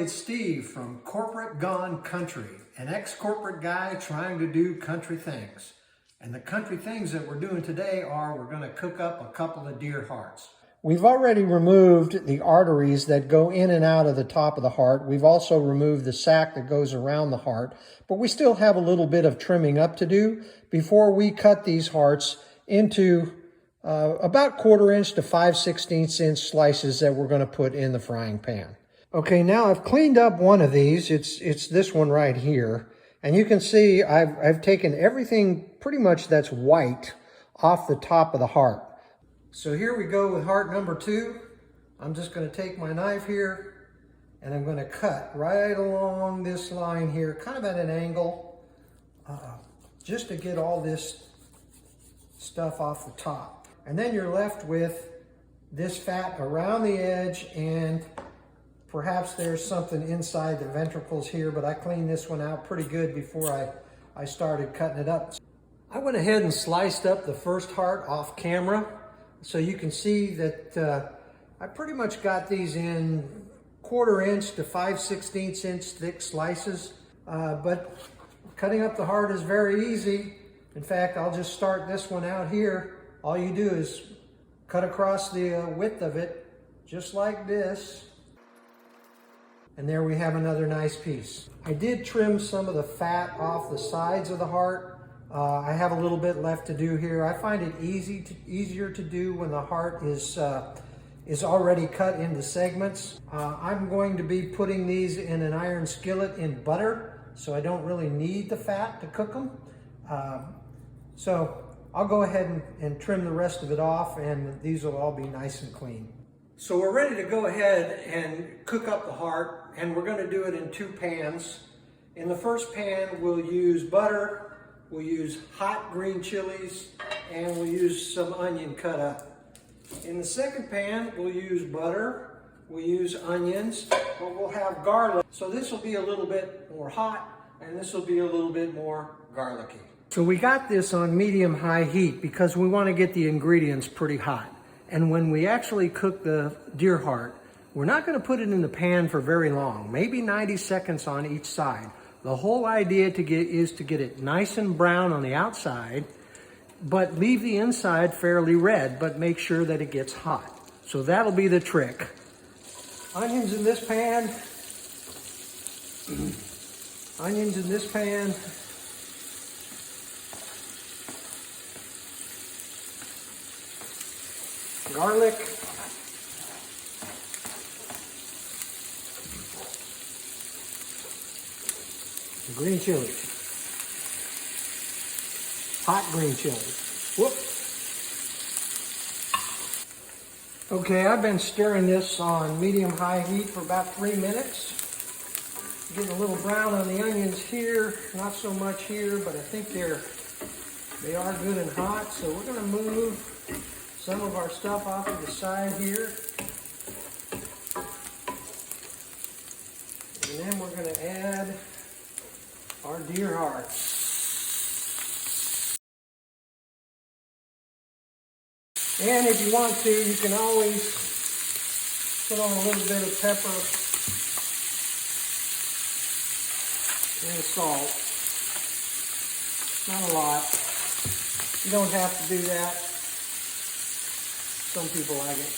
it's Steve from Corporate Gone Country, an ex-corporate guy trying to do country things. And the country things that we're doing today are we're going to cook up a couple of deer hearts. We've already removed the arteries that go in and out of the top of the heart. We've also removed the sac that goes around the heart, but we still have a little bit of trimming up to do before we cut these hearts into about 1/4 inch to 5/16 inch slices that we're going to put in the frying pan. Okay, now I've cleaned up one of these. It's this one right here. And you can see I've taken everything pretty much that's white off the top of the heart. So here we go with heart number 2. I'm just going to take my knife here and I'm going to cut right along this line here, kind of at an angle, just to get all this stuff off the top. And then you're left with this fat around the edge, and perhaps there's something inside the ventricles here, but I cleaned this one out pretty good before I started cutting it up. I went ahead and sliced up the first heart off camera, so you can see that I pretty much got these in 1/4 inch to 5/16 inch thick slices, but cutting up the heart is very easy. In fact, I'll just start this one out here. All you do is cut across the width of it, just like this. And there we have another nice piece. I did trim some of the fat off the sides of the heart. I have a little bit left to do here. I find it easier to do when the heart is already cut into segments. I'm going to be putting these in an iron skillet in butter, so I don't really need the fat to cook them. So I'll go ahead and trim the rest of it off, and these will all be nice and clean. So we're ready to go ahead and cook up the heart, and we're going to do it in 2 pans. In the first pan, we'll use butter, we'll use hot green chilies, and we'll use some onion cut up. In the second pan, we'll use butter, we'll use onions, but we'll have garlic. So this will be a little bit more hot, and this will be a little bit more garlicky. So we got this on medium-high heat because we want to get the ingredients pretty hot. And when we actually cook the deer heart, we're not going to put it in the pan for very long, maybe 90 seconds on each side. The whole idea is to get it nice and brown on the outside, but leave the inside fairly red, but make sure that it gets hot. So that'll be the trick. Onions in this pan. Onions in this pan. Garlic. Green chilies. Hot green chilies. Whoop. Okay, I've been stirring this on medium-high heat for about 3 minutes. Getting a little brown on the onions here, not so much here, but I think they are good and hot. So we're going to move some of our stuff off to the side here. And then we're going to add our deer hearts. And if you want to, you can always put on a little bit of pepper and salt. Not a lot. You don't have to do that. Some people like it.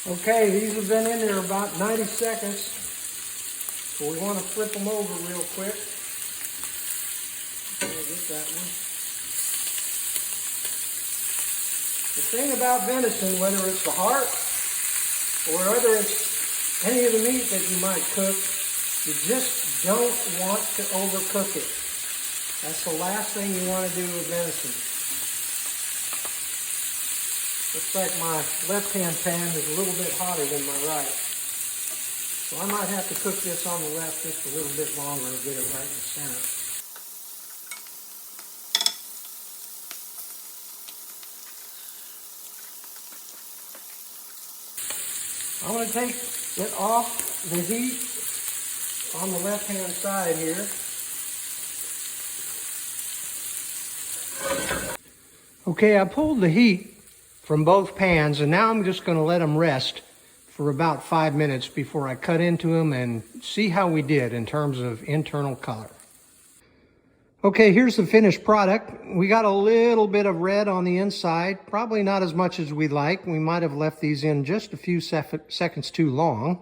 Okay, these have been in there about 90 seconds. So we want to flip them over real quick. I'll get that one. The thing about venison, whether it's the heart or whether it's any of the meat that you might cook, you just don't want to overcook it. That's the last thing you want to do with venison. Looks like my left-hand pan is a little bit hotter than my right. So I might have to cook this on the left just a little bit longer to get it right in the center. I'm going to take it off the heat on the left-hand side here. Okay, I pulled the heat from both pans, and now I'm just going to let them rest for about 5 minutes before I cut into them and see how we did in terms of internal color. Okay, here's the finished product. We got a little bit of red on the inside, probably not as much as we'd like. We might have left these in just a few seconds too long,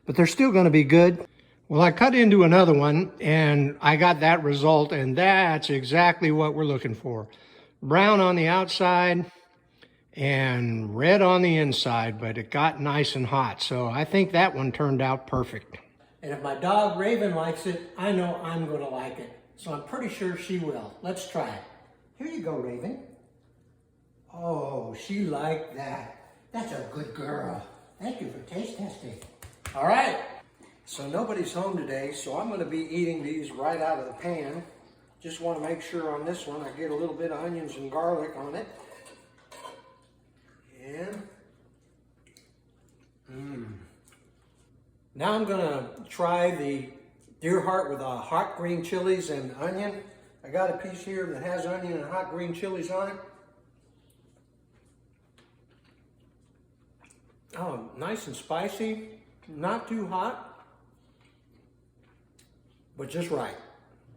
but they're still going to be good. Well, I cut into another one and I got that result, and that's exactly what we're looking for. Brown on the outside and red on the inside, but it got nice and hot. So I think that one turned out perfect. And if my dog Raven likes it, I know I'm going to like it. So I'm pretty sure she will. Let's try it. Here you go, Raven. Oh, she liked that. That's a good girl. Thank you for taste testing. All right. So nobody's home today, so I'm going to be eating these right out of the pan. Just want to make sure on this one I get a little bit of onions and garlic on it. And now I'm going to try the deer heart with hot green chilies and onion. I got a piece here that has onion and hot green chilies on it. Oh, nice and spicy, not too hot, but just right.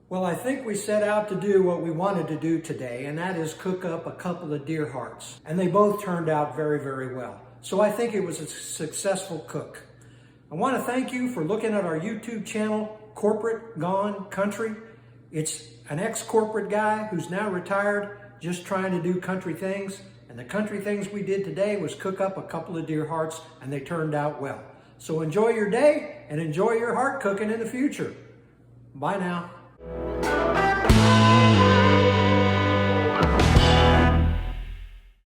Well, I think we set out to do what we wanted to do today, and that is cook up a couple of deer hearts. And they both turned out very, very well. So I think it was a successful cook. I want to thank you for looking at our YouTube channel, Corporate Gone Country. It's an ex-corporate guy who's now retired, just trying to do country things. And the country things we did today was cook up a couple of deer hearts, and they turned out well. So enjoy your day and enjoy your heart cooking in the future. Bye now.